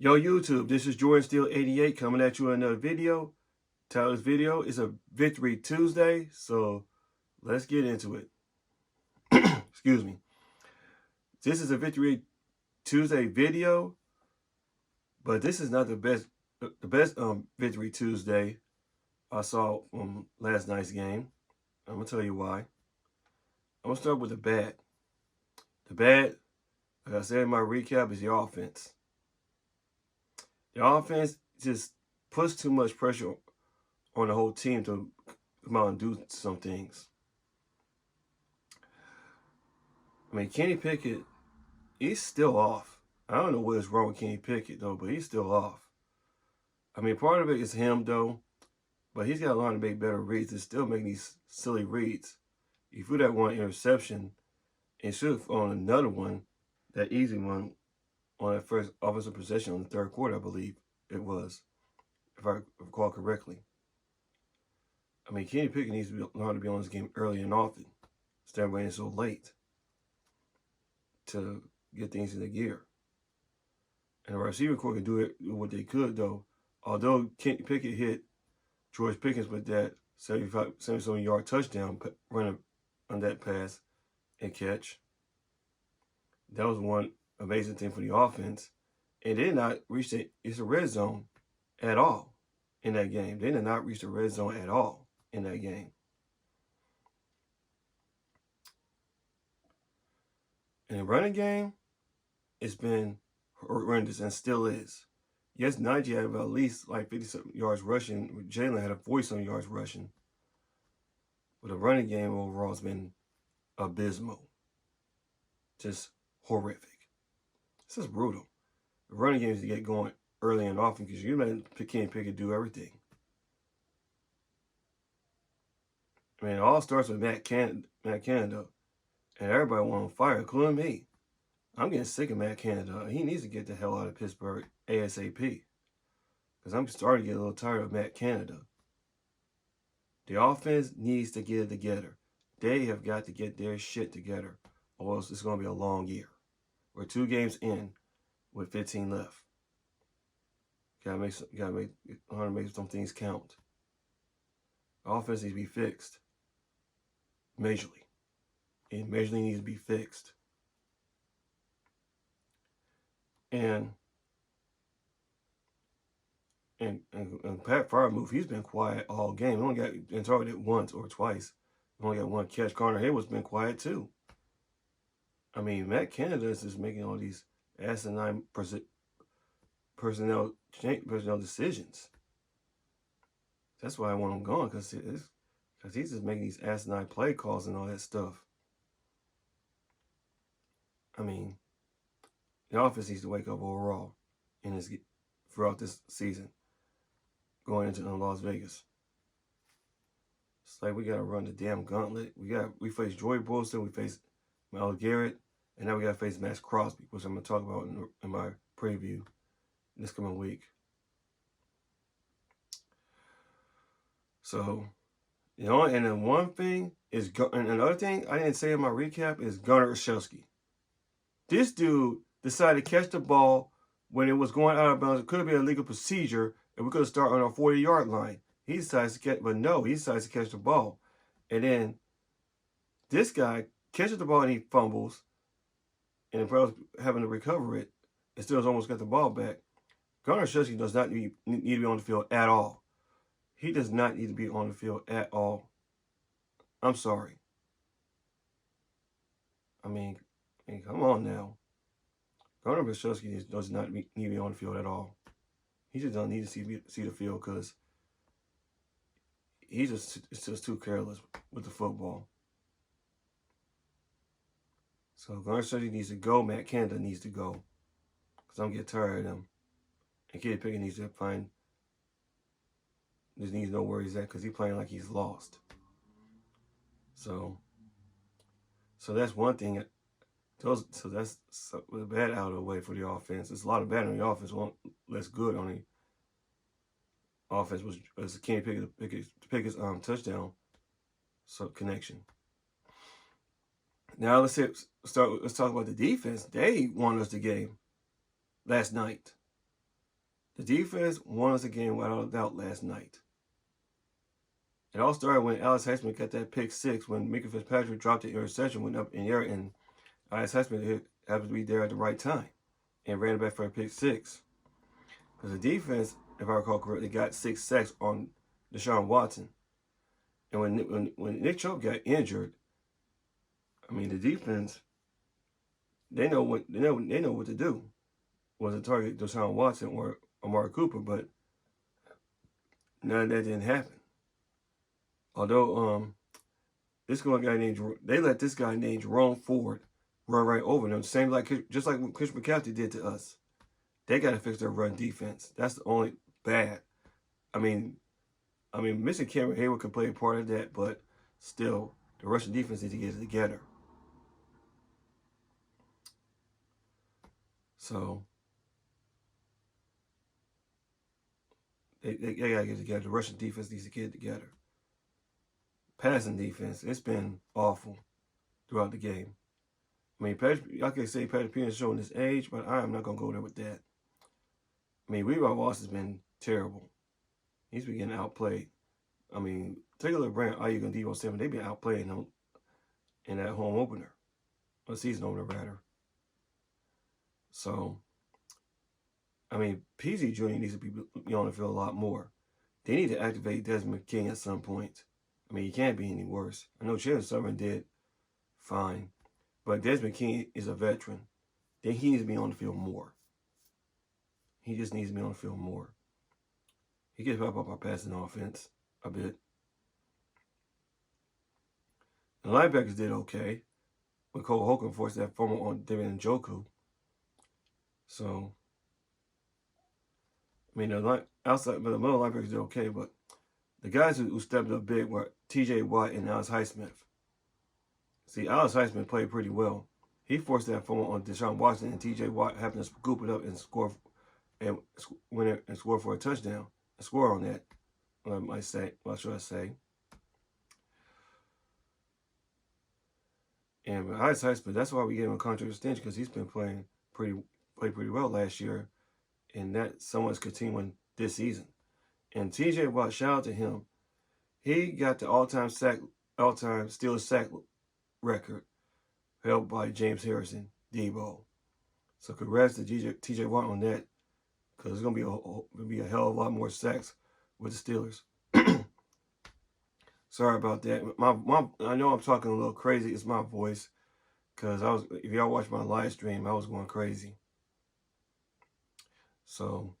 Yo YouTube, this is Jordan Steel 88 coming at you with another video. Title of this video is a Victory Tuesday, so let's get into it. Excuse me. This is a Victory Tuesday video, but this is not the best Victory Tuesday I saw from last night's game. I'm gonna tell you why. I'm gonna start with the bad. The bad, like I said in my recap, is the offense. The offense just puts too much pressure on the whole team to come out and do some things. I mean, Kenny Pickett, he's still off. I don't know what is wrong with Kenny Pickett, though, but he's still off. I mean, part of it is him, though, but he's got to learn to make better reads and still making these silly reads. He threw that one interception and should have thrown another one, that easy one, on that first offensive possession on the third quarter, I believe it was, if I recall correctly. I mean, Kenny Pickett needs to learn to be on this game early and often, instead of waiting so late to get things into gear. And the receiving corps can do what they could, though. Although Kenny Pickett hit George Pickens with that 77-yard touchdown running on that pass and catch, that was one amazing thing for the offense. And they did not reach the red zone at all in that game. They did not reach the red zone at all in that game. In the running game, it's been horrendous and still is. Yes, Najee had about at least like 50-something yards rushing. Jalen had a 40-something yards rushing. But the running game overall has been abysmal. Just horrific. This is brutal. The running game is to get going early and often because you let Kenny Pickett do everything. I mean, it all starts with Matt Canada, and everybody went on fire, including me. I'm getting sick of Matt Canada. He needs to get the hell out of Pittsburgh ASAP because I'm starting to get a little tired of Matt Canada. The offense needs to get it together. They have got to get their shit together, or else it's going to be a long year. We're 2 games in with 15 left. Gotta make some things count. The offense needs to be fixed. Majorly. It majorly needs to be fixed. And Pat Freiermuth, he's been quiet all game. He only got targeted once or twice. He only got one catch. Connor Hayward's been quiet too. I mean, Matt Canada is just making all these asinine personnel decisions. That's why I want him gone, because he's just making these asinine play calls and all that stuff. I mean, the offense needs to wake up overall throughout this season, going into Las Vegas. It's like we got to run the damn gauntlet. We face Joy Bolson, we face Myles Garrett, and now we got to face Max Crosby, which I'm going to talk about in my preview this coming week. So, and then one thing is, and another thing I didn't say in my recap is Gunnar Olszewski. This dude decided to catch the ball when it was going out of bounds. It could have been a legal procedure, and we could have started on our 40-yard line. He decides to catch, but no, he decides to catch the ball. And then this guy catches the ball and he fumbles, and the having to recover it, and still almost got the ball back. Gunnar Olszewski does not need to be on the field at all. He does not need to be on the field at all. I'm sorry. I mean, come on now. Gunnar Olszewski does not need to be on the field at all. He just doesn't need to see the field because it's just too careless with the football. So Gunnar Olszewski needs to go. Matt Canada needs to go because I'm getting tired of them. And Kenny Pickett needs to just needs to know where he's at because he's playing like he's lost. So that's one thing. So that's the bad out of the way for the offense. There's a lot of bad on the offense. One less good on the offense was Kenny Pickett's touchdown connection. Now let's talk about the defense. They won us the game last night. The defense won us a game without a doubt last night. It all started when Alex Highsmith got that pick six when Mika Fitzpatrick dropped the interception, went up in the air, and Alex Highsmith happened to be there at the right time and ran it back for a pick six. Because the defense, if I recall correctly, got 6 sacks on Deshaun Watson. And when Nick Chubb got injured, I mean, the defense, they know what to do. Was to target Deshaun Watson or Amari Cooper, but none of that didn't happen. Although this guy they let this guy named Jerome Ford run right over them, just like what Chris McCaffrey did to us. They got to fix their run defense. That's the only bad. I mean, missing Cameron Hayward can play a part of that, but still, the Russian defense needs to get it together. So they got to get it together. The Russian defense needs to get it together. Passing defense, it's been awful throughout the game. I mean, I can say Patrick Peterson is showing his age, but I am not going to go there with that. I mean, Levi Wallace has been terrible. He's been getting outplayed. I mean, Taylor Brandt, Ayuk, and Deebo Samuel, they've been outplaying him in that home opener. Or season opener, rather. So, I mean, PZ Jr. needs to be on the field a lot more. They need to activate Desmond King at some point. I mean, he can't be any worse. I know Chandler Summer did fine. But Desmond King is a veteran. Then he needs to be on the field more. He just needs to be on the field more. He gets help up our passing offense a bit. The linebackers did okay. When Cole Holcomb forced that fumble on David Njoku. So, I mean, the middle linebackers did okay, but the guys who stepped up big were T.J. Watt and Alex Highsmith. See, Alex Highsmith played pretty well. He forced that fumble on Deshaun Watson, and T.J. Watt happened to scoop it up and score for a touchdown. A score on that, I might say. What should I say? And Alex Highsmith, that's why we gave him a contract extension, because he's been played pretty well last year, and that someone's continuing this season. And T.J. Watt, shout out to him. He got the all-time Steelers sack record held by James Harrison, Debo. So congrats to T.J. Watt on that, because there's gonna be a hell of a lot more sacks with the Steelers. Sorry about that. I know I'm talking a little crazy. It's my voice, because if y'all watch my live stream, I was going crazy. So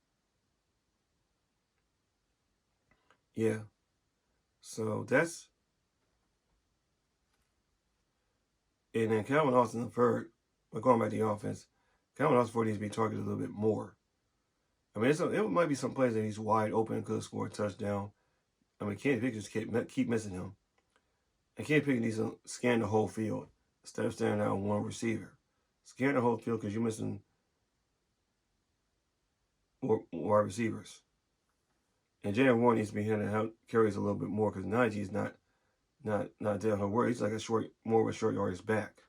yeah. So that's. And then Calvin Austin III, we're going back to the offense. Calvin Austin IV needs to be targeted a little bit more. I mean, it might be some plays that he's wide open and could score a touchdown. I mean, Kenny Pickett just keep missing him. And Kenny Pickett needs to scan the whole field instead of standing out on one receiver. Scan the whole field because you're missing wide receivers. And Jalen Warren needs to be handling out carries a little bit more, because Najee's not down her word. He's like more of a short yardage back.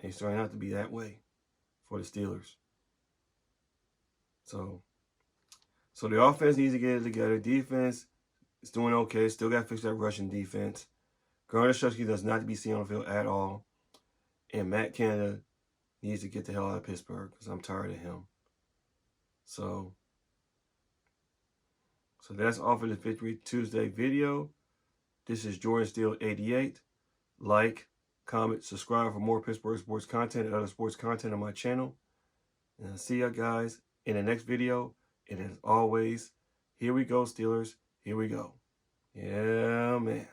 And he's starting out to be that way for the Steelers. So the offense needs to get it together. Defense is doing okay. Still got to fix that rushing defense. Garner Shusky does not be seen on the field at all. And Matt Canada needs to get the hell out of Pittsburgh, because I'm tired of him. So that's all for the Victory Tuesday video. This is Jordan Steele 88. Like, comment, subscribe for more Pittsburgh sports content and other sports content on my channel. And I'll see you guys in the next video. And as always, here we go, Steelers. Here we go. Yeah, man.